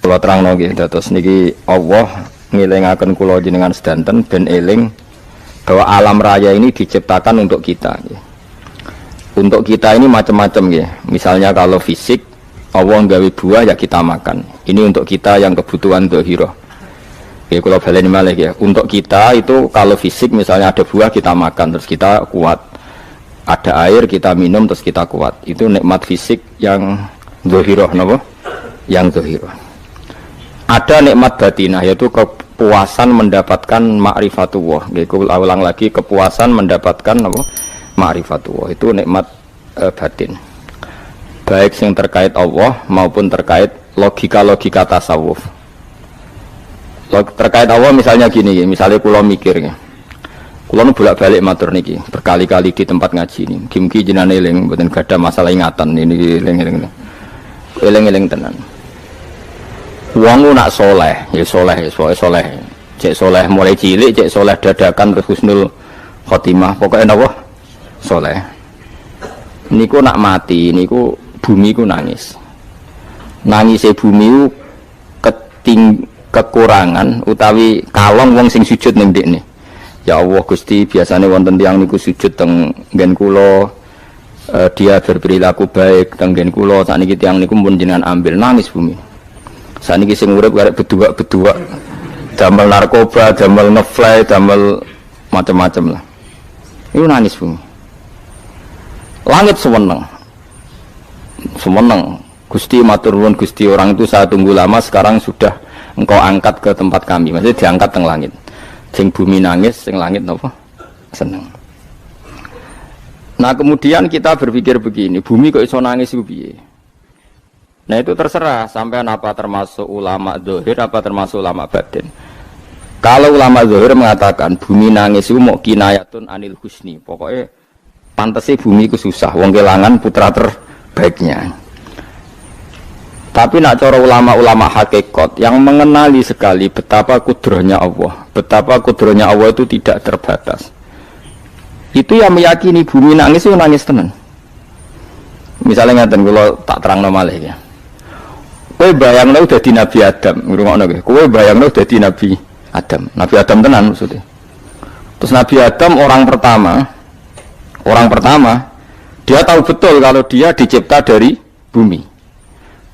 Kula terangno nggih, dados niki Allah ngelingaken kula jenengan sedanten ben eling bahwa alam raya ini diciptakan untuk kita. Untuk kita ini macam-macam ya. Misalnya kalau fisik, Allah nggawe buah ya kita makan. Ini untuk kita yang kebutuhan dhahirah. Ya kalau baleni malih ya. Untuk kita itu kalau fisik misalnya ada buah kita makan terus kita kuat. Ada air kita minum terus kita kuat. Itu nikmat fisik yang dhahirah napa? Yang dhahirah. Ada nikmat batinah yaitu kepuasan mendapatkan ma'rifatullah. Yaitu ulang lagi kepuasan mendapatkan apa? Ma'rifatullah. Itu nikmat batin. Baik yang terkait Allah maupun terkait logika-logika tasawuf. Terkait Allah misalnya gini, misalnya kula mikir ya. Kula nu bolak-balik matur niki, berkali-kali di tempat ngaji ini. Mugi-mugi jenengan eling mboten gadah masalah ingatan ini eling-eling. Eling-eling tenan. Wong nak soleh, ya soleh, soleh. Cek soleh mulai cilik, cek soleh dadakan terus husnul khotimah. Pokoknya napa? Soleh. Niku nak mati, niku bumi ku nangis. Nangise bumi ku kekurangan utawi kalong wong sing sujud ning ndekne. Ya Allah Gusti, biasanya wonten tiyang niku sujud teng nggen kula, dia berperilaku baik teng nggen kula, sakniki tiyang niku pun jenengan ambil, nangis bumi. Sakniki sing urip arek bedua-bedua, damel narkoba, damel ngefly, damel macam-macam lah. Itu nangis bumi. Langit seweneng. Seweneng. Gusti matur nuwun Gusti, orang itu saya tunggu lama, sekarang sudah engkau angkat ke tempat kami. Maksudnya diangkat teng langit. Sing bumi nangis, sing langit napa? Seneng. Nah, kemudian kita berpikir begini, bumi kok iso nangis iku piye? Nah, itu terserah sampean apa termasuk ulama zahir apa termasuk ulama batin. Kalau ulama zahir mengatakan bumi nangis itu mau kinayatun anil husni. Pokoknya pantese bumi itu susah, wong kelangan putra terbaiknya. Tapi nak cara ulama-ulama hakikat yang mengenali sekali betapa kudrahnya Allah, betapa kudrahnya Allah itu tidak terbatas. Itu yang meyakini bumi nangis itu nangis tenan. Misalnya ngaten kula tak terangno malih ya. Kowe bayangno dadi Nabi Adam, ngrungokno nggih. Kowe bayangno dadi Nabi Adam. Nabi Adam tenan maksudnya. Terus Nabi Adam orang pertama dia tahu betul kalau dia dicipta dari bumi.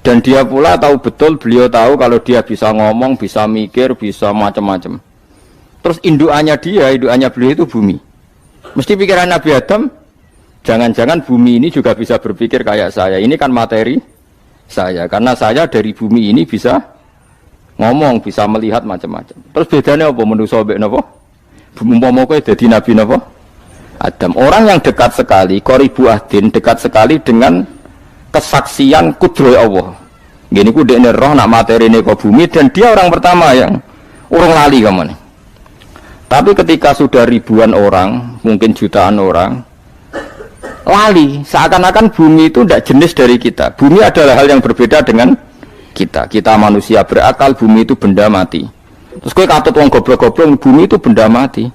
Dan dia pula tahu betul, beliau tahu kalau dia bisa ngomong, bisa mikir, bisa macam-macam. Terus indukannya beliau itu bumi. Mesti pikiran Nabi Adam, jangan-jangan bumi ini juga bisa berpikir kayak saya. Ini kan materi saya, karena saya dari bumi ini bisa ngomong, bisa melihat macam-macam. Terus bedanya apa manusa mbek napa? Umpama kowe dadi nabi napa? Adam. Orang yang dekat sekali, qoribu ahdin, dekat sekali dengan kesaksian kudroh Allah. Gini ku dekne roh nak materi ini ke bumi dan dia orang pertama yang urung lali kamu nih. Tapi ketika sudah ribuan orang, mungkin jutaan orang, lali. Seakan-akan bumi itu tidak jenis dari kita. Bumi adalah hal yang berbeda dengan kita. Kita manusia berakal, bumi itu benda mati. Terus kowe katut wong goblok-goblok, bumi itu benda mati.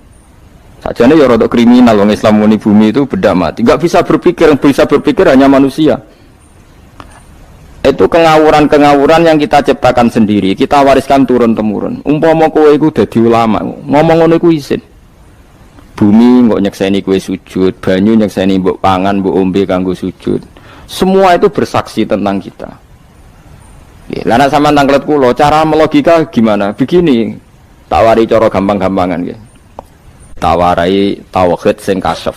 Sajane ya rada kriminal wong Islam muni bumi itu benda mati. Enggak bisa berpikir hanya manusia. Itu kengawuran-kengawuran yang kita ciptakan sendiri, kita wariskan turun-temurun. Umpama kowe iku dadi ulama, ngomong ngono iku isin. Bumi kok nyekseni kowe sujud, banyu nyekseni mbok pangan, mbok ombe kanggo sujud. Semua itu bersaksi tentang kita. Lah nek sampean tanglet kula, cara melogika gimana? Begini, tak wari cara gampang-gampangan nggih. Tawarai tauhid sing kasyaf.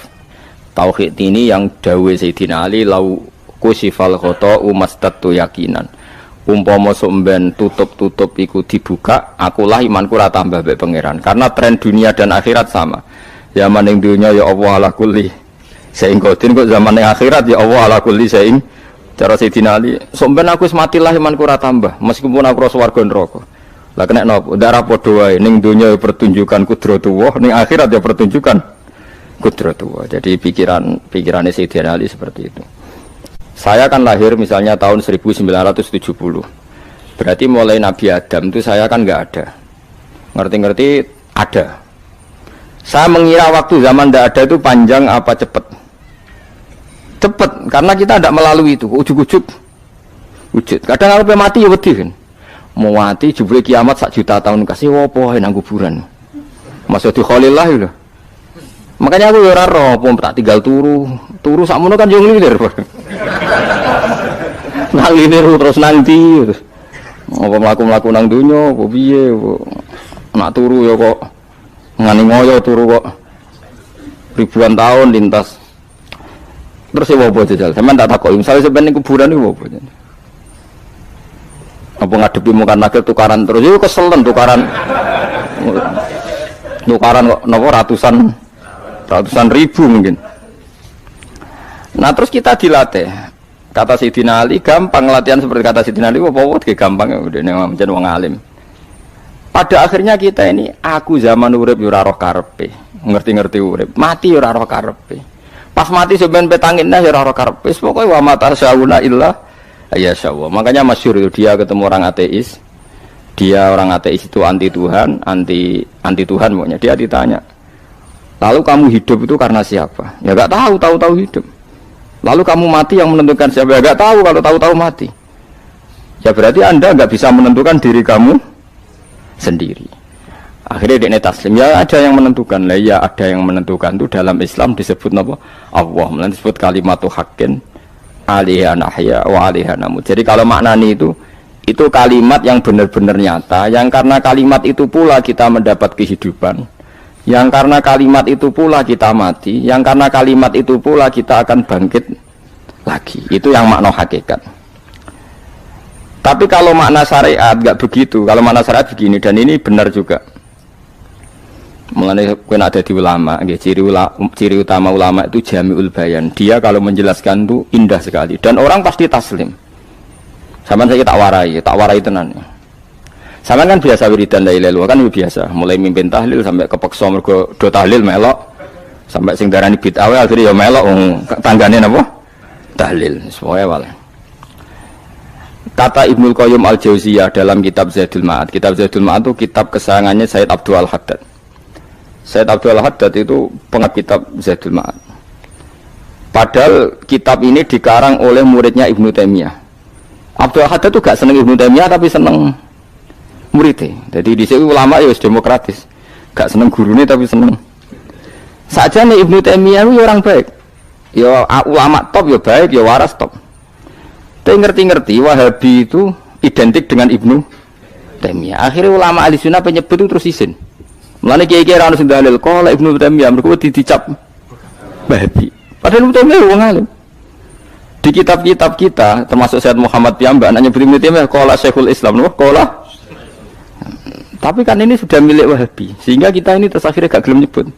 Tauhid ini yang dawuh Sayyidina Ali lau kusifal khoto umastatu yakinan. Umpama somben tutup-tutup iku dibuka, akulah imanku ora tambah mbek pangeran. Karena tren dunia dan akhirat sama. Zaman ning dunia ya Allah ala kulli saing kodin, kok zaman ning akhirat ya Allah ala kulli saing. Cara Sayyidina Ali, somben aku wis matilah imanku ora tambah, meskipun aku ora swarga neraka. Lah kena napa? Ndak padha wae, ning dunia ya pertunjukan kudratullah, ning akhirat ya pertunjukan kudratullah. Jadi pikirannya Sayyidina Ali seperti itu. Saya kan lahir misalnya tahun 1970. Berarti mulai Nabi Adam itu saya kan nggak ada. Ngerti-ngerti ada. Saya mengira waktu zaman tidak ada itu panjang apa cepat? Cepat, karena kita tidak melalui itu. Ujuk-ujuk. Wujud. Kadang kalau mati ya wedi kan. mau mati jebule kiamat 1 juta tahun kasih apa nang kuburan. Maksud di Khalillah lho. Makanya aku ora roh, tak tinggal turu sakmono kan yo nglilir. Nang nglilir terus nanti terus. Apa mlaku-mlaku nang donya apa piye nak turu ya kok ngani ngoyo turu kok ribuan tahun lintas. Terus ya apa jajal? Sampeyan tak takoki, misale sampeyan ning kuburan iku apa? Apa ngadepi mukan nakil tukaran terus itu keselen tukaran kok nopo ratusan ribu mungkin. Nah terus kita dilatih kata Sayyidina Ali gampang latihan seperti kata Sayyidina Ali apa gampang udah menjadi wong alim. Pada akhirnya kita ini aku zaman urip yo ora roh karepe ngerti-ngerti urip mati yo ora roh karepe pas mati sampean petangin nah yo ora roh karepe pokoke wa mata sauna illa ya syawah. Makanya masyhur itu dia ketemu orang ateis. Dia orang ateis itu anti Tuhan, anti Tuhan pokoknya. Dia ditanya, lalu kamu hidup itu karena siapa? Ya gak tahu hidup. Lalu kamu mati yang menentukan siapa? Ya gak tahu kalau tahu mati. Ya berarti Anda gak bisa menentukan diri kamu sendiri. Akhirnya dia taslim. Ya ada yang menentukan. Lah ya ada yang menentukan itu dalam Islam disebut apa? Allah. Disebut kalimatu haqqin alaiha nahya wa alaiha namut. Jadi kalau maknani itu kalimat yang benar-benar nyata, yang karena kalimat itu pula kita mendapat kehidupan, yang karena kalimat itu pula kita mati, yang karena kalimat itu pula kita akan bangkit lagi. Itu yang makna hakikat. Tapi kalau makna syariat nggak begitu. Kalau makna syariat begini, dan ini benar juga. Mengenai ada di ulama, ciri utama ulama itu jami'ul bayan. Dia kalau menjelaskan itu indah sekali dan orang pasti taslim. Sama saya tak warai tenan. Sama kan biasa wiridan la ilaha illallah kan biasa, mulai mimpin tahlil sampai kepeksa mergo do tahlil melok, sampai sing darani bid'ah akhirnya ya melok tanggane napa? Tahlil. Semuanya wale. Kata Ibnul Qayyim Al-Jauziyah dalam kitab Zadul Ma'ad. Kitab Zadul Ma'ad itu kitab kesayangannya Sayyid Abdul Al-Haddad. Sayyid Abdul Al-Haddad itu pengarang kitab Zadul Ma'ad. Padahal kitab ini dikarang oleh muridnya Ibnu Taimiyah. Abdul Al-Haddad itu gak seneng Ibnu Taimiyah tapi seneng muridnya. Jadi di sini ulama ya demokratis. Gak seneng gurunya tapi seneng. Saja nih Ibnu Taimiyah itu orang baik. Ya ulama top ya baik, ya waras top. Tapi ngerti-ngerti Wahabi itu identik dengan Ibnu Taimiyah. Akhirnya ulama ahli sunnah penyebut itu terus izin. Mulane kiai-kiai ra ono sing dalil kok Ibnu Taimiyah mergo dicap Wahabi. Padahal Ibnu Taimiyah wong alim. Di kitab-kitab kita termasuk Syekh Muhammad Piyambak anaknya Ibnu Taimiyah qala Syekhul Islam loh qala. Tapi kan ini sudah milik Wahabi sehingga kita ini terus akhirnya gak gelem nyebut.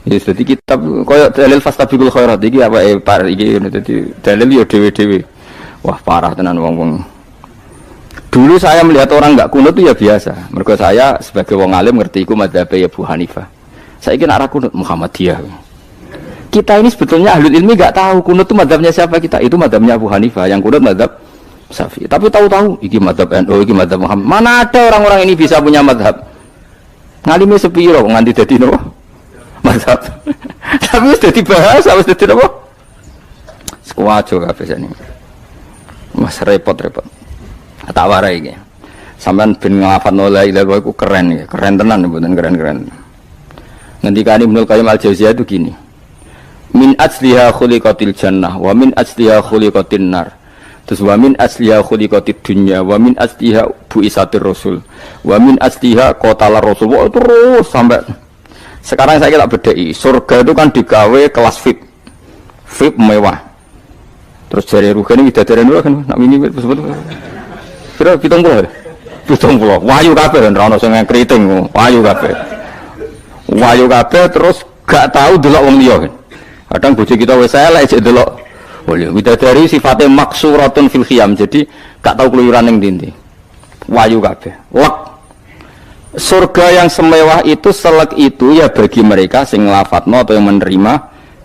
Ya jadi kitab koyo dalil fastabiqul khairat iki apa par iki dadi dalil yo dhewe-dhewe. Wah parah tenan wong-wong. Dulu saya melihat orang enggak kunut itu ya biasa. Mergo saya sebagai wong alim ngerti iku madzhab Abu Hanifah. Saiki nek ora kunut Muhammadiyah. Kita ini sebetulnya ahlul ilmi enggak tahu kunut itu madzhabnya siapa kita. Itu madzhabnya Abu Hanifah, yang kunut madzhab Syafi'i. Tapi tahu-tahu iki madzhab NU, iki madzhab Muhammad. Mana ada orang-orang ini bisa punya madzhab? Ngalime sepiro nganti dadi napa? Madzhab. Tapi wis dadi bahasa, wis dadi napa? Sekuwajo kabeh sene. Mas repot-repot. Tak warai iki. Sampeyan ben nglafadzno la ilaha illallah iku keren ya, keren tenan mboten keren-keren. Ngendikane Ibnu Qayyim Al-Jauziyah itu gini. Min asliha khuliqatil jannah wa min asliha khuliqatin nar. Terus wa min asliha khuliqatid dunya wa min asliha buisatir rasul wa min asliha qatalar rasul. Wah, terus sampai sekarang saya tak bedai. Surga itu kan digawe kelas VIP. VIP mewah. Terus jari rugane widadari dulu kan nak wingi sebut. Pira 70. 70. Wahyu kabeh ora ono sing kriting, wahyu kabeh. Wahyu kabeh terus gak tahu delok wong liya. Kadang bojo kita wis elek jek delok. Oh iya, widadari sifatnya maksuratun fil khiyam. Jadi gak tahu keluyuran ning ndi. Wahyu kabeh. Lek surga yang semewah itu selek itu ya bagi mereka sing nglafatno atau yang menerima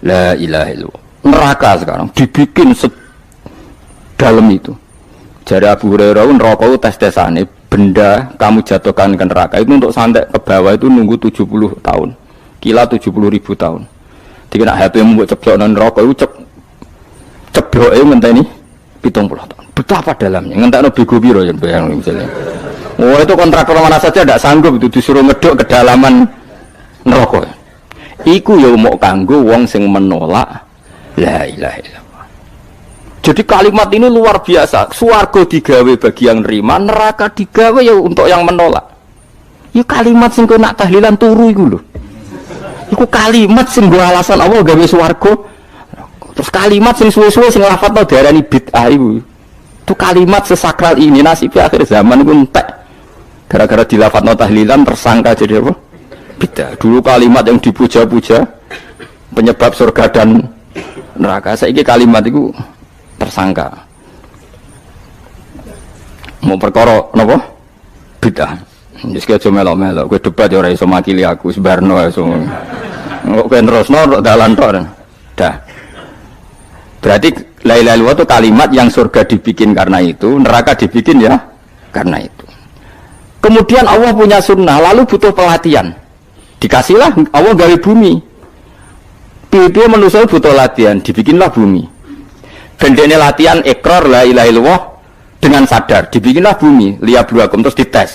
la ilaha illallah. Neraka sekarang dibikin sedalam itu. Jari Abu Hurairah neraka itu tes-tesane benda kamu jatuhkan ke neraka itu untuk santai ke bawah itu nunggu 70 tahun. Kila 70.000 tahun. Dikira HP yang membuat ceblok neraka itu cebloke ngenteni 70 tahun. Betapa dalamnya, ngentakno bego piro ya bayang misalnya. Oh itu kontraktor mana saja tidak sanggup itu disuruh ngeduk kedalaman neraka. Iku ya mau kanggo wong sing menolak la ilaha illallah. Jadi kalimat ini luar biasa. Swarga digawe bagi yang nerima, neraka digawe ya untuk yang menolak. Ya kalimat sing kok nak tahlilan turu iku lho. Iku kalimat sing nggo alasan Allah gawe swarga. Terus kalimat sing suwe-suwe sing lafadzno diarani bid'ah iku. Itu kalimat sesakral ini nasibnya akhir zaman itu entek. Gara-gara dilafadzno tahlilan tersangka jadi apa? Bid'ah. Dulu kalimat yang dipuja-puja penyebab surga dan neraka. Saiki kalimat itu tersangka. Mau perkara napa? Bid'ah. Wis aja melok-melok, kowe debat ya ora iso makili aku, sebarno iso. Kok kowe terusno dalan tok. Dah. Berarti la ilaha illallah itu kalimat yang surga dibikin karena itu, neraka dibikin ya karena itu. Kemudian Allah punya sunnah, lalu butuh pelatihan. Dikasihlah Allah gawe bumi. Piye manusia butuh latihan, dibikinlah bumi. Bendene latihan ikrar la ilaha illallah dengan sadar, dibikinlah bumi, liyabluwakum terus dites.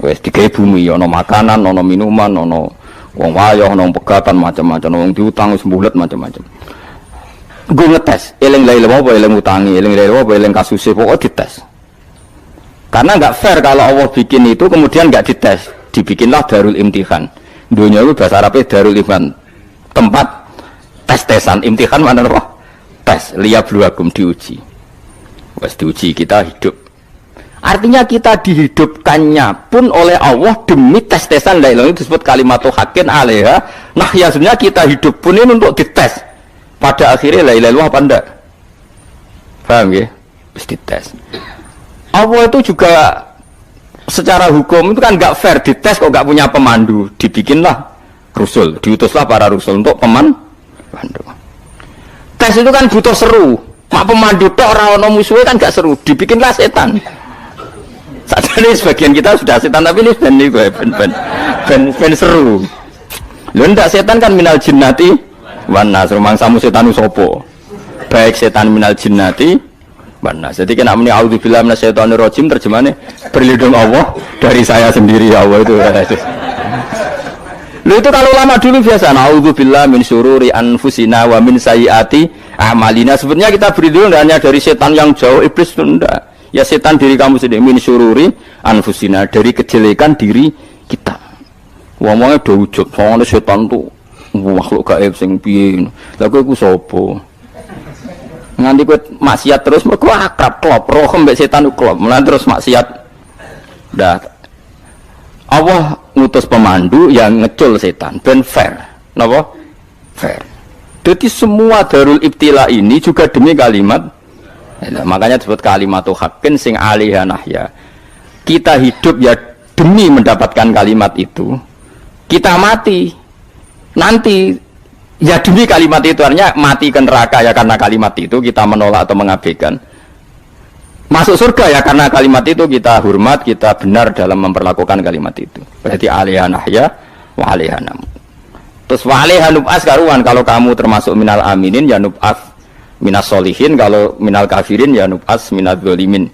Wes digawe bumi, ana makanan, ana minuman, ana wong wayah, ana pegatan macam-macam, wong diutang wis mbulet macam-macam. Gue ngetes, eling la ilaha apa eling utangi, eling la ilaha apa eling kasuse, pokoknya dites. Karena nggak fair kalau Allah bikin itu kemudian nggak dites, dibikinlah darul imtihan. Dunia itu bahasa Arabnya darul imtihan, tempat tes-tesan. Imtihan mana apa? Tes, liyabluwakum, diuji. Wes diuji kita hidup. Artinya kita dihidupkannya pun oleh Allah demi tes-tesan la ilaha, itu disebut kalimatu haqqin 'alaiha. Nah ya sebenarnya kita hidup pun ini untuk dites. Pada akhirnya la ilaha illallah apa enggak? Paham ya? Terus dites. Allah itu juga secara hukum itu kan enggak fair, dites kok enggak punya pemandu. Dibikinlah rusul, diutuslah para rusul untuk pemandu. Tes itu kan butuh seru. Mak pemandu tok ora ono musuhe kan enggak seru. Dibikinlah setan. Sadane sebagian kita sudah setan tapi ini ben seru. Lho ndak setan kan minal jinnati wanas, rumang samu setanu sopo. Baik setan minal jinnati wanas. Jadi kena muni auzubillahi minasyaitonir rajim, terjemahnya berlindung Allah dari saya sendiri ya Allah itu. Lu itu kalau lama dulu biasa auzubillahi min syururi anfusina wa min sayyiati a'malina. Sebenarnya kita berlindung hanya dari setan yang jauh, iblis itu enggak. Ya setan diri kamu sendiri, min syururi anfusina, dari kejelekan diri kita. Ngomongnya do ujug, soalnya setan tuh makhluk gaib sing piye. Lah kowe iku sapa? Nganti kowe maksiat terus mergo akrab klop, roh mbek setan klop. Mulane terus maksiat. Dah. Allah ngutus pemandu yang ngecul setan ben fair. Napa? Fair. Jadi semua darul ibtila ini juga demi kalimat. Nah, makanya disebut kalimatu haqqin sing 'alaiha nahya. Kita hidup ya demi mendapatkan kalimat itu. Kita mati nanti ya demi kalimat itu, artinya mati ke neraka ya karena kalimat itu kita menolak atau mengabaikan, masuk surga ya karena kalimat itu kita hormat, kita benar dalam memperlakukan kalimat itu. Berarti 'alaiha nahya wa 'alaiha nam. Terus wa 'alaiha nub'as karuan, kalau kamu termasuk minal aminin ya nub'as minas solihin, kalau minal kafirin ya nub'as minal zalimin.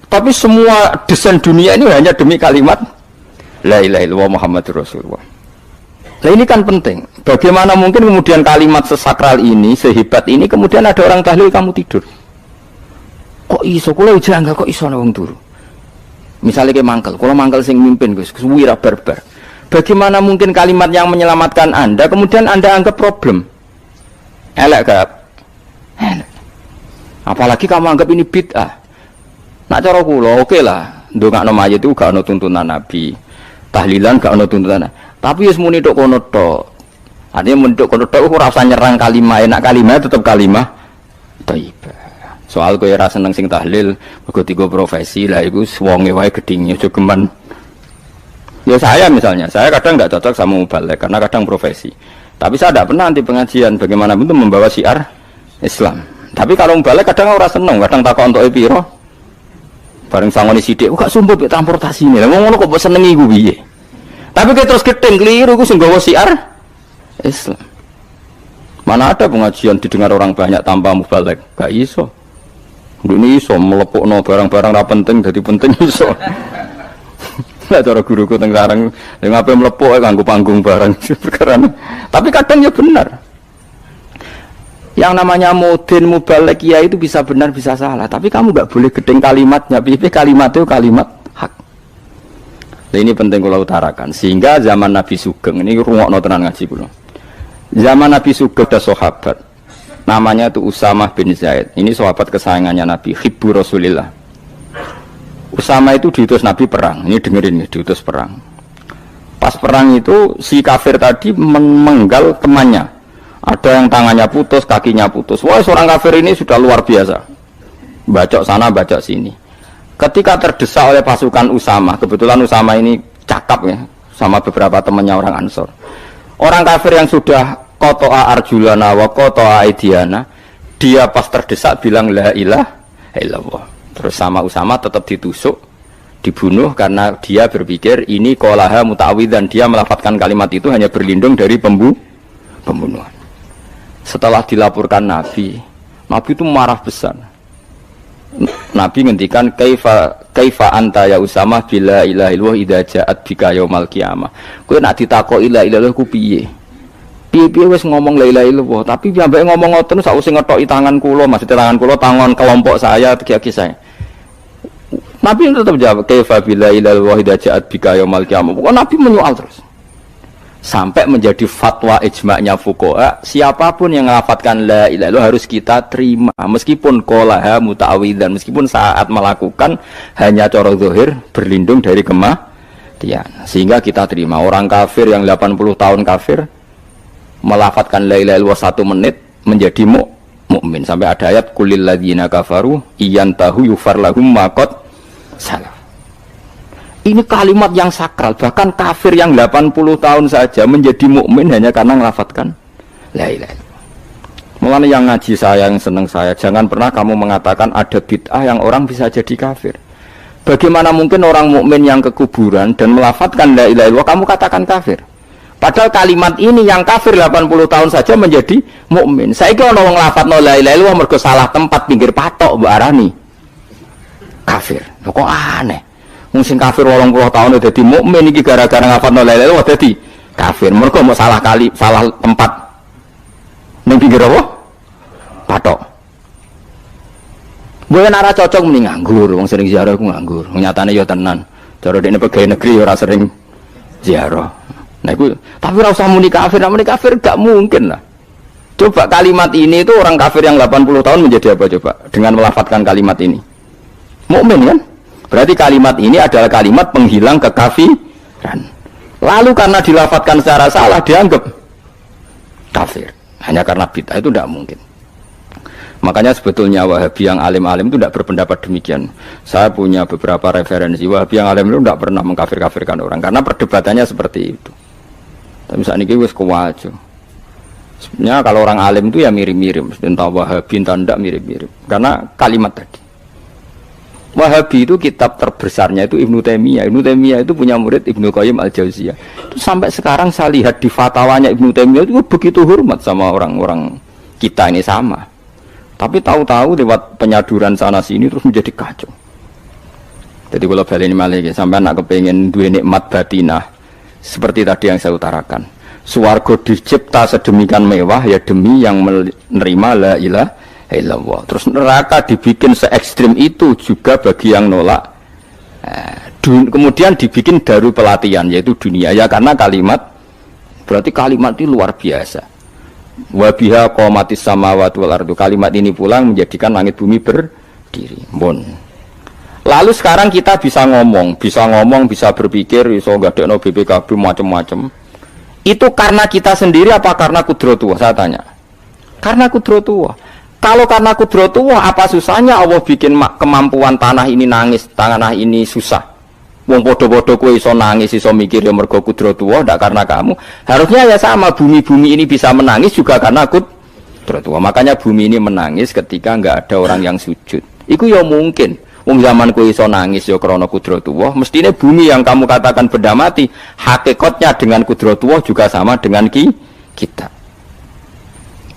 Tapi semua desain dunia ini hanya demi kalimat la ilaha illallah Muhammadur Rasulullah. Nah ini kan penting. Bagaimana mungkin kemudian kalimat sesakral ini, sehebat ini, kemudian ada orang tahlil kamu tidur? Kok iso? Kalau janggal kok iso wong turu? Misalnya kayak mangkel, kalau mangkel sing mimpin Gus, wira barbar. Bagaimana mungkin kalimat yang menyelamatkan Anda kemudian Anda anggap problem? Elek gak? Elek. Apalagi kamu anggap ini bid'ah. Nak cara kula oke lah, ndongakno mayit itu gak ono tuntunan Nabi. Tahlilan gak ono tuntunan. Tapi wis muni tok kono tok. Artinya menduk kono tok ora usah nyerang kalimah, enak kalimah tetap kalimah thayyibah. Soal kowe ora seneng sing tahlil, mergo tiga profesi lah iku wonge wae gedhinge aja geman. Ya saya misalnya, saya kadang enggak cocok sama mubalek karena kadang profesi. Tapi saya tidak pernah anti pengajian, bagaimanapun itu membawa syiar Islam. Tapi kalau mubalek kadang ora seneng, kadang takok entuk piro. Bareng sangone sithik, kok sumpah mek transportasi ini. Lah ngono kok mbok senengi ku piye? Tapi kita terus gedeng keliru, itu sungguh syiar Islam. Mana ada pengajian didengar orang banyak tanpa mubalek? Gak iso. Ini iso melepukno barang-barang ra penting dadi penting iso. Lah cara guruku teng sareng ngapain melepuk kanggo panggung barang perkara. Tapi kadang ya benar. Yang namanya mudin mubalek ya itu bisa benar bisa salah, tapi kamu nggak boleh gedeng kalimatnya. Piye kalimat itu kalimat hak. Nah, ini penting kula utarakan. Sehingga zaman Nabi Sugeng ini rungokno tenan ngaji kula. Zaman Nabi Sugeng ada sahabat namanya itu Usamah bin Zaid. Ini sahabat kesayangannya Nabi, hibbu Rasulillah. Usama itu diutus Nabi perang. Ini dengerin nih, diutus perang. Pas perang itu si kafir tadi menggal temannya. Ada yang tangannya putus, kakinya putus. Wah, seorang kafir ini sudah luar biasa. Bacok sana, bacok sini. Ketika terdesak oleh pasukan Usama, kebetulan Usama ini cakap ya, sama beberapa temannya orang Ansor. Orang kafir yang sudah koto'a arjulana wa koto'a aidiana, dia pas terdesak bilang la ilaha illallah. Terus sama Usama tetap ditusuk, dibunuh karena dia berpikir ini qolaha muta'awwidzan, dia melafadzkan kalimat itu hanya berlindung dari pembunuhan. Setelah dilaporkan Nabi itu marah besar. Nabi ngendikan kaifa anta ya Usama bila ilaha illallah idza ja'at bika yaumal qiyamah. Kowe nak ditakoki la ilaha illallah ku piye? Piye-piye wis ngomong la ilaha illallah, tapi sampe ngomong ngoten sakwise ngetoki tangan kula, maksudnya tangan kula tangan kelompok saya tegak saya. Nabi tetap jawab kaifa bila ilaha illallah idza ja'at bika yaumal qiyamah. Pokoknya Nabi menyoal terus. Sampai menjadi fatwa ijma'nya fuqaha, siapapun yang melafatkan la ilaha illallah harus kita terima meskipun qolaha muta'awwidzan, meskipun saat melakukan hanya cara zahir berlindung dari kematian, sehingga kita terima. Orang kafir yang 80 tahun kafir melafatkan la ilaha illallah 1 menit menjadi mukmin. Sampai ada ayat kulil ladzina kafaru iyantahu yufar lahum ma qad salaf. Ini kalimat yang sakral, bahkan kafir yang 80 tahun saja menjadi mukmin hanya karena melafatkan la ilaha illallah. Mulanya yang ngaji saya, yang senang saya, jangan pernah kamu mengatakan ada bid'ah yang orang bisa jadi kafir. Bagaimana mungkin orang mukmin yang ke kuburan dan melafatkan la ilaha illallah kamu katakan kafir? Padahal kalimat ini yang kafir 80 tahun saja menjadi mukmin. Saiki ana wong nglafatno la ilaha illallah mergo salah tempat pinggir patok mbok arani kafir. Kok aneh. Sing kafir 80 tahun dadi mukmin iki gara-gara ngafalno la ilaha illallah dadi kafir. Mergo mau salah tempat. Ning pinggir apa? Patok. Gue ora cocok muni nganggur, wong sering ziarah ku nganggur. Nyatane ya tenan. Cara dekne pegawai negeri ora sering ziarah. Nah iku tapi ora usah muni kafir, muni kafir gak mungkin lah. Coba kalimat ini itu orang kafir yang 80 tahun menjadi apa coba dengan melafadzkan kalimat ini? Mukmin kan? Berarti kalimat ini adalah kalimat penghilang kekafiran. Lalu karena dilafadzkan secara salah dianggap kafir. Hanya karena bid'ah itu tidak mungkin. Makanya sebetulnya Wahabi yang alim-alim itu tidak berpendapat demikian. Saya punya beberapa referensi Wahabi yang alim itu tidak pernah mengkafir-kafirkan orang karena perdebatannya seperti itu. Tapi saat ini wis kuwajo. Sebenarnya kalau orang alim itu ya mirip-mirip, entah Wahabi entah tidak mirip-mirip. Karena kalimat tadi. Wahabi itu kitab terbesarnya itu Ibnu Taimiyah. Ibnu Taimiyah itu punya murid Ibnu Qayyim Al-Jauziyah. Itu sampai sekarang saya lihat di fatwanya Ibnu Taimiyah itu begitu hormat sama orang-orang kita ini sama. Tapi tahu-tahu lewat penyaduran sana sini terus menjadi kacau. Jadi kalau balik ini malah sampai nak kepengen dua nikmat batinah seperti tadi yang saya utarakan. Swarga dicipta sedemikian mewah ya demi yang menerima la ilaha illallah. Terus neraka dibikin se ekstrim itu juga bagi yang nolak. Kemudian dibikin daru pelatihan yaitu dunia ya karena kalimat berarti kalimat ini luar biasa. Wa biha qamatis samawati wal ardu. Kalimat ini pulang menjadikan langit bumi berdiri. Lalu sekarang kita bisa ngomong, bisa berpikir, bisa ngadekno BPKB macam-macam. Itu karena kita sendiri apa karena kudratullah? Saya tanya. Karena kudratullah. Kalau karena kudratullah, apa susahnya Allah bikin kemampuan tanah ini nangis, tanah ini susah. Wong podo-podo kowe iso nangis, iso mikir ya mergo kudratullah, ndak karena kamu. Harusnya ya sama, bumi-bumi ini bisa menangis juga karena kudratullah. Makanya bumi ini menangis ketika enggak ada orang yang sujud. Iku ya mungkin. Wong zaman kowe iso nangis ya krana kudratullah, mestine bumi yang kamu katakan benda mati, hakikatnya dengan kudratullah juga sama dengan kita.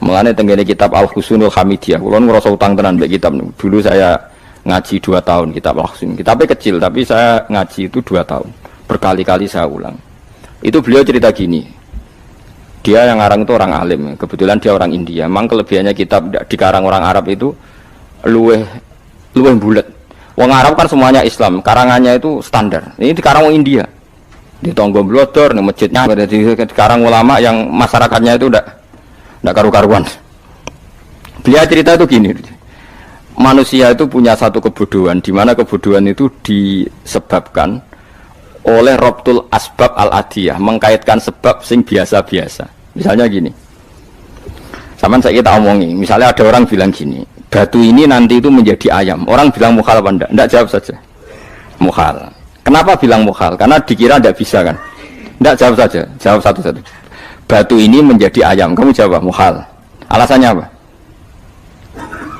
Mulane tenggene kitab Al-Husunul Hamidiyah, kula ngrasa utang tenan mbek kitab niku. Dulu saya ngaji 2 tahun kitab Al-Husun. Kitabnya kecil tapi saya ngaji itu 2 tahun. Berkali-kali saya ulang. Itu beliau cerita gini. Dia yang ngarang itu orang alim, kebetulan dia orang India. Memang kelebihannya kitab dikarang orang Arab itu luweh bulet. Wong Arab kan semuanya Islam, karangannya itu standar. Ini dikarang orang India. Di Tonggo Blodor, di masjidnya, dikarang ulama yang masyarakatnya itu tidak karu-karuan. Beliau cerita itu gini, manusia itu punya satu kebodohan, di mana kebodohan itu disebabkan oleh robtul asbab al-adiyah, mengkaitkan sebab sing biasa-biasa. Misalnya gini, sama saya kita omongi, misalnya ada orang bilang gini, batu ini nanti itu menjadi ayam. Orang bilang mukhal apa enggak? Enggak, jawab saja. Mukhal. Kenapa bilang mukhal? Karena dikira enggak bisa kan? Enggak, jawab saja. Jawab satu-satu. Batu ini menjadi ayam. Kamu jawab mukhal. Alasannya apa?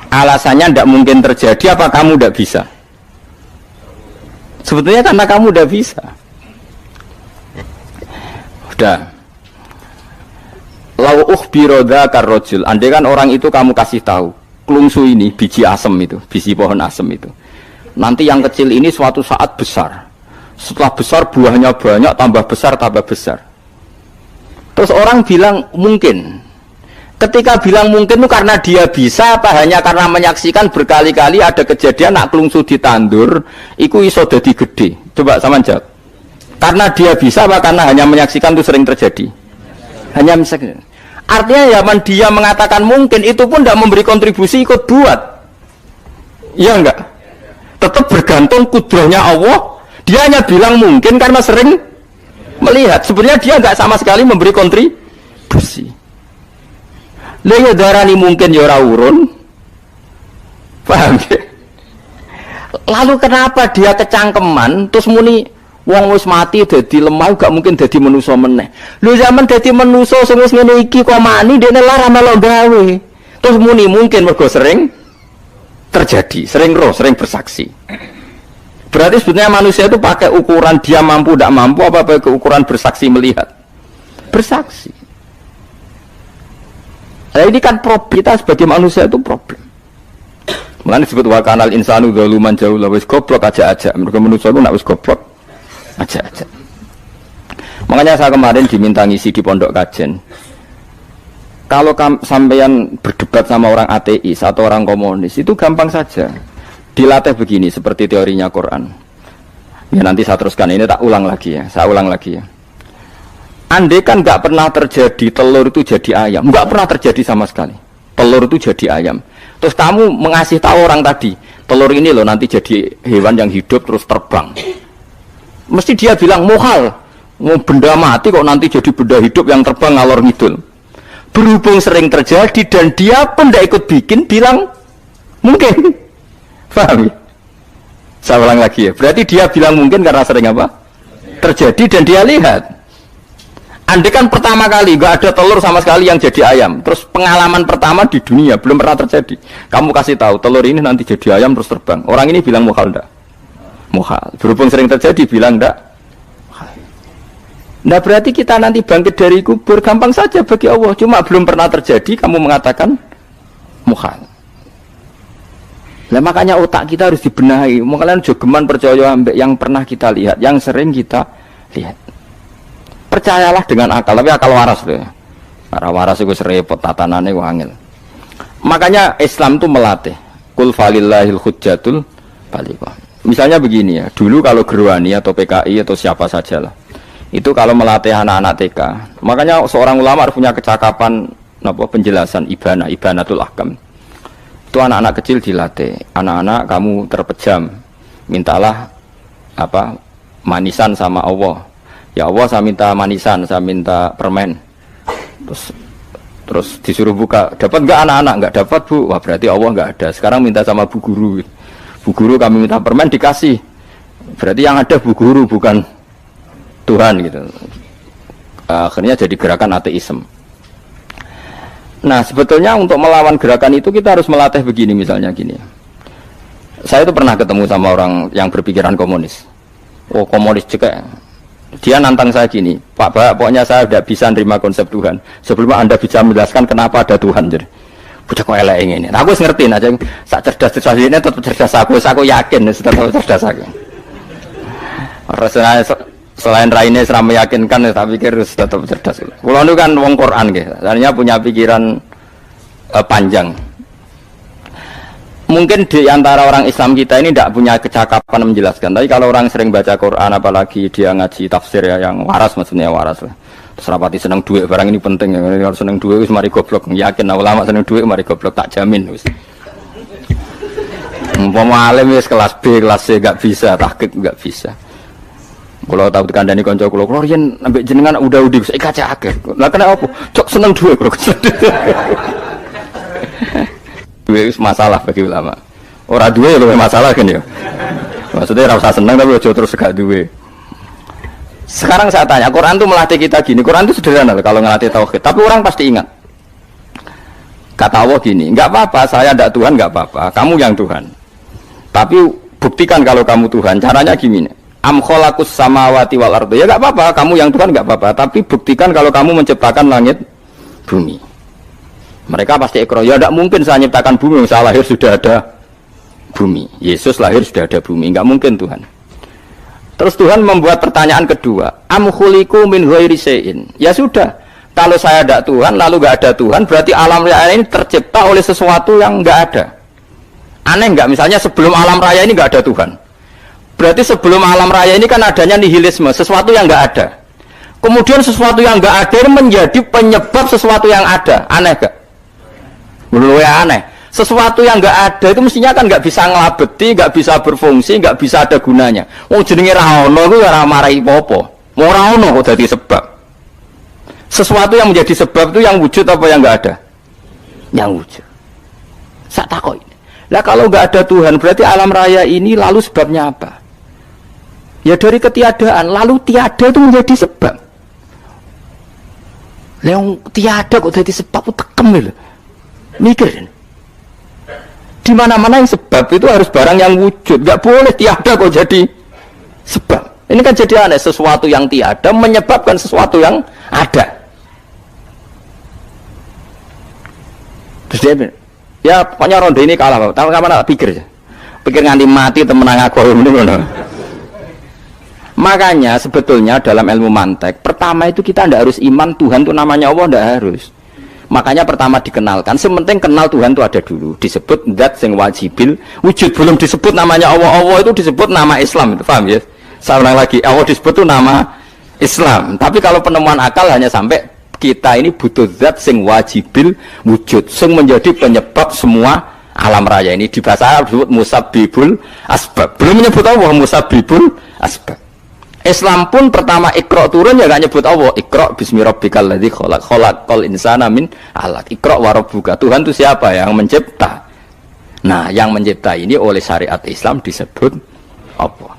Alasannya enggak mungkin terjadi apa kamu enggak bisa? Sebetulnya karena kamu enggak bisa. Udah. Lau ukhbiro dzakar rajul. Andai kan orang itu kamu kasih tahu, klungsu ini biji asem itu, biji pohon asem itu. Nanti yang kecil ini suatu saat besar. Setelah besar buahnya banyak, tambah besar, tambah besar. Terus orang bilang mungkin. Ketika bilang mungkin itu karena dia bisa apa hanya karena menyaksikan berkali-kali ada kejadian nak klungsu ditandur, iku iso dadi gede. Coba sama jawab. Karena dia bisa apa karena hanya menyaksikan itu sering terjadi? Hanya menyaksikan. Artinya zaman dia mengatakan mungkin itu pun tidak memberi kontribusi ikut buat. Iya enggak? Tetap bergantung kudrahnya Allah. Dia hanya bilang mungkin karena sering melihat. Sebenarnya dia enggak sama sekali memberi kontribusi. Lha darani mungkin ya ora urun. Paham ya? Lalu kenapa dia kecangkeman terus muni wong wis mati dadi lemah gak mungkin dadi manusa meneh. Lho zaman dadi manusa sing wis ngene iki kok mani dene lara melok gawe. Terus muni mungkin mergo sering terjadi, sering roh, sering bersaksi. Berarti sebetulnya manusia itu pakai ukuran dia mampu tidak mampu apa pakai ukuran bersaksi melihat? Bersaksi. Nah ini kan problem kita sebagai manusia itu problem. Mulane disebut wa kanal insanu dzaluman jahula wis goblok aja-aja. Mergo manusia itu nak wis goblok aja-aja. Makanya saya kemarin diminta ngisi di pondok kajen. Kalau sampeyan berdebat sama orang ateis atau orang komunis itu gampang saja. Dilatih begini seperti teorinya Quran. Ya nanti saya teruskan ini tak ulang lagi ya. Saya ulang lagi ya. Andai kan nggak pernah terjadi telur itu jadi ayam, nggak pernah terjadi sama sekali. Telur itu jadi ayam. Terus kamu mengasih tahu orang tadi, telur ini loh nanti jadi hewan yang hidup terus terbang. Mesti dia bilang muhal, benda mati kok nanti jadi benda hidup yang terbang ngalor ngidul. Berhubung sering terjadi dan dia pun tidak ikut bikin, bilang mungkin. Paham ya? Saya ulang lagi ya. Berarti dia bilang mungkin karena sering apa? Terjadi dan dia lihat. Andai kan pertama kali nggak ada telur sama sekali yang jadi ayam, terus pengalaman pertama di dunia belum pernah terjadi. Kamu kasih tahu telur ini nanti jadi ayam terus terbang. Orang ini bilang muhal enggak? Muhal. Berhubung sering terjadi bilang enggak? Nah berarti kita nanti bangkit dari kubur gampang saja bagi Allah. Cuma belum pernah terjadi kamu mengatakan muhal. Nah makanya otak kita harus dibenahi. Makanya jogeman percaya yang pernah kita lihat, yang sering kita lihat. Percayalah dengan akal, tapi akal waras loh. Para waras itu serempet tatanannya wangil. Makanya Islam itu melatih. Kul falillahil hujjatul balighah. Misalnya begini ya, dulu kalau Gerwani atau PKI atau siapa sajalah, itu kalau melatih anak-anak TK, makanya seorang ulama harus punya kecakapan penjelasan ibanatul ahkam. Itu anak-anak kecil dilatih. Anak-anak kamu terpejam, mintalah manisan sama Allah. Ya Allah saya minta manisan, saya minta permen. Terus disuruh buka, dapat enggak anak-anak? Enggak dapat bu. Wah berarti Allah enggak ada. Sekarang minta sama bu guru. Bu guru kami minta permen dikasih. Berarti yang ada bu guru bukan Tuhan gitu. Akhirnya jadi gerakan ateisme. Nah sebetulnya untuk melawan gerakan itu kita harus melatih begini misalnya gini. Saya itu pernah ketemu sama orang yang berpikiran komunis. Oh komunis cekek. Dia nantang saya gini, Pak, pokoknya saya tidak bisa nerima konsep Tuhan sebelum Anda bisa menjelaskan kenapa ada Tuhan. Jadi, bocah kok elek ini. Nah, aku ngerti aja, sak cerdas ini tetap cerdas aku yakin tetap cerdas aku. Rasanya selain raine seram meyakinkan, saya pikir tetap cerdas. Kulo itu kan wong Quran nggih, artinya punya pikiran panjang. Mungkin di antara orang Islam kita ini tidak punya kecakapan menjelaskan. Tapi kalau orang sering baca Quran, apalagi dia ngaji tafsir ya, yang waras, maksudnya waras lah. Terus rapati seneng duit, barang ini penting. Kalau seneng duit, wis mari goblok. Yakin ulama seneng duit, mari goblok, tak jamin. Umpama alim wis kelas B, kelas C gak bisa, tahqiq gak bisa. Kalau tahu dikandani kanca kula, kula riyen ambek jenengan udah saya kaca akeh. Lah kena apa? Cok seneng duit kula. Duit masalah bagi ulama. Orang duit lebih masalah kan ya. Maksudnya rasa senang tapi ojo terus gak duit. Sekarang saya tanya, Quran itu melatih kita gini. Quran itu sederhana kalau ngelatih tauhid. Tapi orang pasti ingat. Kata Allah gini, nggak apa-apa, saya tidak Tuhan, nggak apa-apa. Kamu yang Tuhan. Tapi buktikan kalau kamu Tuhan. Caranya gini. Am khalaqus samawati wal ardi. Ya nggak apa-apa, kamu yang Tuhan nggak apa-apa. Tapi buktikan kalau kamu menciptakan langit, bumi. Mereka pasti ikrar, ya tidak mungkin saya menciptakan bumi, saya lahir sudah ada bumi. Yesus lahir sudah ada bumi, nggak mungkin Tuhan. Terus Tuhan membuat pertanyaan kedua, am khuliqu min ghairi syai'in. Ya sudah, kalau saya tidak Tuhan, lalu nggak ada Tuhan, berarti alam raya ini tercipta oleh sesuatu yang nggak ada. Aneh nggak? Misalnya sebelum alam raya ini nggak ada Tuhan. Berarti sebelum alam raya ini kan adanya nihilisme, sesuatu yang nggak ada. Kemudian sesuatu yang nggak ada ini menjadi penyebab sesuatu yang ada. Aneh gak? Menurut saya aneh. Sesuatu yang nggak ada itu mestinya kan nggak bisa ngelabeti, nggak bisa berfungsi, nggak bisa ada gunanya. Mau jenenge raono itu ya marai popo. Mau raono kok jadi sebab. Sesuatu yang menjadi sebab itu yang wujud apa yang nggak ada? Yang wujud. Saya takut. Lah kalau nggak ada Tuhan berarti alam raya ini lalu sebabnya apa? Ya dari ketiadaan. Lalu tiada itu menjadi sebab. Yang tiada kok jadi sebab itu tekem loh. Mikir. Di mana-mana yang sebab itu harus barang yang wujud, nggak boleh tiada kok jadi sebab. Ini kan jadi aneh, sesuatu yang tiada menyebabkan sesuatu yang ada. Terus dia, ya pokoknya ronde ini kalah, tahu kapan tak pikir, pikir nganti mati temenang aku ini. Makanya sebetulnya dalam ilmu mantek, pertama itu kita tidak harus iman Tuhan itu namanya Allah, tidak harus. Makanya pertama dikenalkan, sementing kenal Tuhan itu ada dulu. Disebut zat sing wajibil wujud, belum disebut namanya Allah. Allah itu disebut nama Islam, itu paham ya? Saya ulang lagi, Allah disebut itu nama Islam. Tapi kalau penemuan akal hanya sampai kita ini butuh zat sing wajibil wujud, sing menjadi penyebab semua alam raya ini. Di bahasa Arab disebut musabbibul asbab. Belum menyebut Allah musabbibul asbab. Islam pun pertama Iqra turun ya gak nyebut Allah. Iqra bismi rabbikal ladzi khalaq, khalaqal insana min 'alaq. Iqra wa rabbuka. Tuhan itu siapa? Yang mencipta. Nah, yang mencipta ini oleh syariat Islam disebut apa?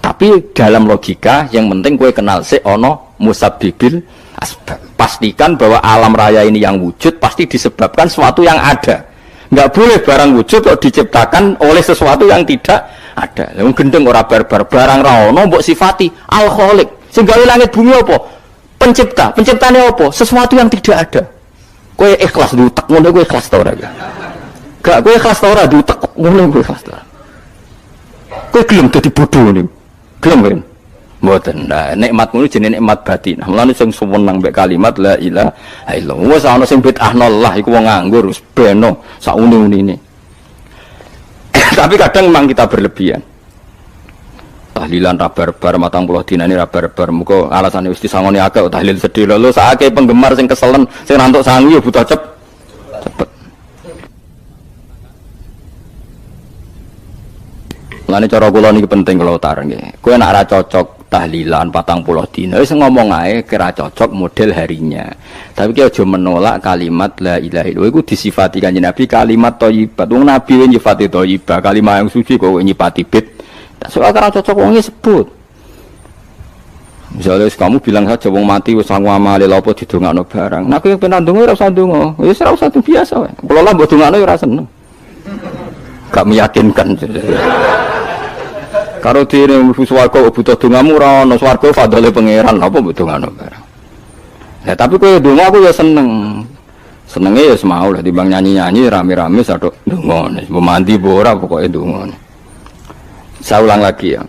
Tapi dalam logika yang penting kowe kenal sik ana musabbibil asbab. Pastikan bahwa alam raya ini yang wujud pasti disebabkan sesuatu yang ada. Enggak boleh barang wujud kok diciptakan oleh sesuatu yang tidak ada. Yang gendeng ora barbar barang ra ono mbok sifati al khaliq. Sing gawe langit bumi apa? Pencipta. Penciptane apa? Sesuatu yang tidak ada. Kowe ikhlas dutek ngono kowe ikhlas ta ora? Gak kowe ikhlas ta ora dutek ngono kowe ikhlas ta. Kowe gelem dadi bodho niku. Gelem kowe. Mboten. Nah, nikmat ngono jenenge nikmat batin. Mulane sing suwenang mbek kalimat la ilaha illallah. Wis ana sing bid'ahnallah iku wong nganggur wis beno sak uni-unine. Tapi kadang memang kita berlebihan. Tahlilan rabar-bar matang puluh dina ini rabar-bar muka alasannya wis disangoni akeh tahlil sedih lho sakake penggemar sing keselen sing rantuk sangu ya butuh cepet. Lane cara kula niki penting kula utar nggih. Kowe nek ora cocok tahlilan 40 dina wis ngomong ae kira cocok model harinya. Tapi ki aja menolak kalimat la ilaha illallah iku disifati Kanjeng Nabi kalimat thayyibat. Wong Nabi nyifati thayyibah, kalimat yang suci kok nyifati bid. Tak soal kira cocok wong sebut. Misalnya kamu bilang saja wong mati wis sangu amale lha apa didongakno barang. Nek kowe pengen ndonga ora usah ndonga. Wis ora usah biasa wae. Kula lah mbok dongakno ora seneng. Gak meyakinkan. Karo dene mlebu swarga butuh dongamu ora ana swarga fadhole pangeran apa mbok dongano barang. Lah tapi kowe donga aku ya seneng. Senenge ya semau lah timbang nyanyi-nyanyi rame-rame sadok donga. Mbok mandi apa ora pokoke donga. Saya ulang lagi ya.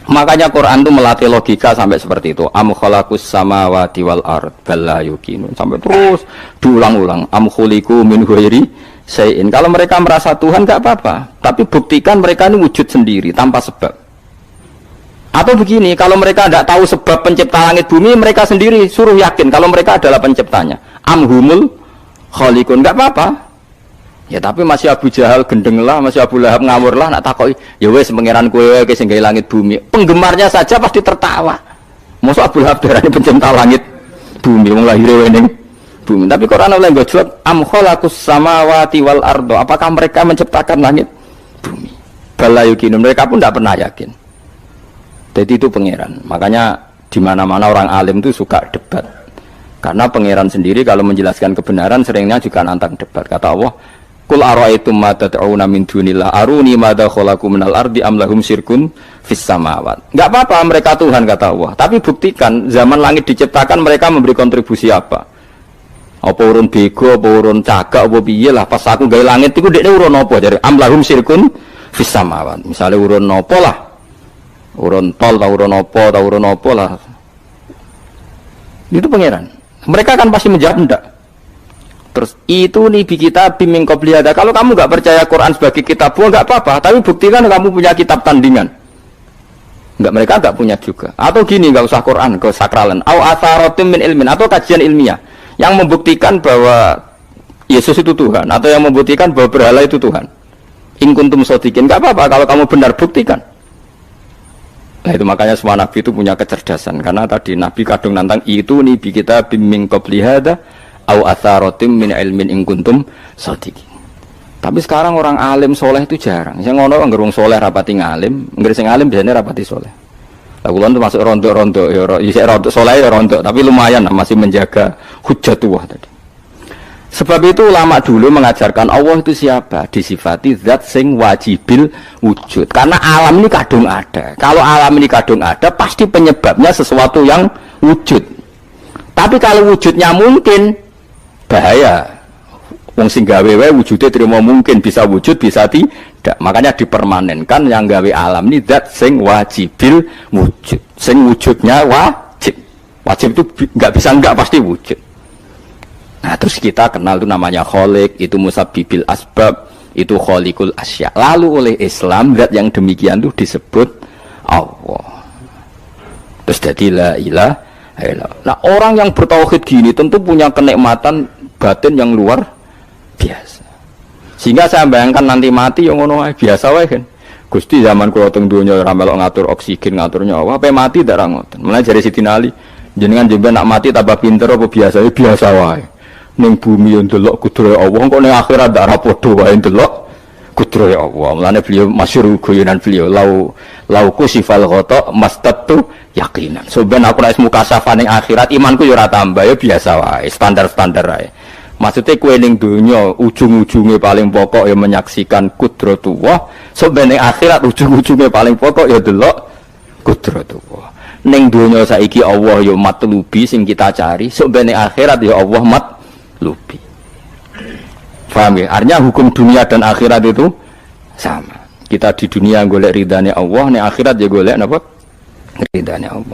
Makanya Quran itu melatih logika sampai seperti itu. Am khalaqus samawati wal ard bal la yuqinun. Sampai terus diulang-ulang. Am khuliqu min ghairi syai'in. Kalau mereka merasa Tuhan enggak apa-apa, tapi buktikan mereka ini wujud sendiri tanpa sebab. Atau begini, kalau mereka tidak tahu sebab pencipta langit bumi, mereka sendiri suruh yakin kalau mereka adalah penciptanya. Am humul khaliqun, enggak apa-apa. Ya tapi masih Abu Jahal gendeng lah, masih Abu Lahab ngawur lah, nak takoki, ya wes pangeran kowe ke sing gawe langit bumi. Penggemarnya saja pasti tertawa. Mosok Abu Lahab darani pencipta langit bumi, wong lahir ning bumi. Tapi Quran oleh nggo jawab, am khalaqus samawati wal ardo. Apakah mereka menciptakan langit bumi? Bala yuqinun, mereka pun tidak pernah yakin. Jadi itu pangeran. Makanya di mana-mana orang alim itu suka debat. Karena pangeran sendiri kalau menjelaskan kebenaran seringnya juga nantang debat. Kata Allah, Qul ara'aytum ma tad'una min dunillah aruni madza khalaqu minal ardi am lahum syirkun fis samawat. Enggak apa-apa mereka Tuhan kata Allah, tapi buktikan zaman langit diciptakan mereka memberi kontribusi apa? Apa urun bego, apa urun cagak, apa piye lah pas aku gawe langit iku dekne urun apa jare am lahum syirkun fis samawat. Misale urun apa lah? Urun tol ta urun apa lah. Itu pangeran. Mereka kan pasti menjawab enggak. Terus itu nih bi kita biming qobliyada. Kalau kamu nggak percaya Quran sebagai kitab, nggak apa-apa. Tapi buktikan kamu punya kitab tandingan. Nggak, mereka nggak punya juga. Atau gini, nggak usah Quran, ke sakralan. Au atharatim min ilmin, atau kajian ilmiah yang membuktikan bahwa Yesus itu Tuhan, atau yang membuktikan bahwa berhala itu Tuhan. In kuntum shodiqin, nggak apa-apa. Kalau kamu benar buktikan. Nah itu makanya semua nabi itu punya kecerdasan. Karena tadi nabi kadung nantang itu nih bi kita biming qobliyada. Au atharatim min ilmin in kuntum shodiqin. Tapi sekarang orang alim soleh itu jarang. Sing ngono anggere wong soleh rapati ngalim, anggere sing alim biasanya rapati soleh. Lah kula itu masuk rontok-rontok ya isih rontok soleh ya rontok, tapi lumayan masih menjaga hujjatullah tadi. Sebab itu ulama dulu mengajarkan Allah itu siapa? Disifati zat sing wajibil wujud. Karena alam ini kadung ada. Kalau alam ini kadung ada, pasti penyebabnya sesuatu yang wujud. Tapi kalau wujudnya mungkin bahaya. Wong sing gawe wae wujude terima mungkin bisa wujud bisa tidak. Makanya dipermanenkan yang gawe alam ini zat sing wajibil wujud. Sing wujudnya wajib. Wajib itu enggak bisa enggak pasti wujud. Nah, terus kita kenal itu namanya khaliq, itu musabbibil asbab, itu khaliqul asya. Lalu oleh Islam zat yang demikian itu disebut Allah. Terus jadi la ilaha illallah. Nah, orang yang bertauhid gini tentu punya kenikmatan batin yang luar biasa. Sehingga saya bayangkan nanti mati yang ngono biasa wae kan. Gusti zaman kula teng donya ora melok ngatur oksigen, ngatur nyawa, apa mati ndak ra ngoten. Mulane jare Siti Ali, jenengan jenengan nak mati tambah pinter apa biasa? Ya biasa wae. Ning bumi yo ndelok kudrohe Allah, kok ning akhirat ndak ra padha wae ndelok kudrohe Allah. Mulane beliau masyhur guyonan beliau, lauku sifal ghata mastatu yakinan. So ben aku nek mukasafah ning akhirat imanku yo ora tambah, ya biasa wae, standar-standar wae. Maksudnya kue ning dunya ujung-ujungnya paling pokok ya menyaksikan kudratullah. So ben ning akhirat ujung-ujungnya paling pokok ya delok kudratullah. Ning dunya saiki Allah ya matlubi sing kita cari. So ben ning akhirat ya Allah matlubi. Paham ya? Artinya hukum dunia dan akhirat itu sama. Kita di dunia golek ridhane Allah, ning akhirat ya golek napa? Ridhane Allah.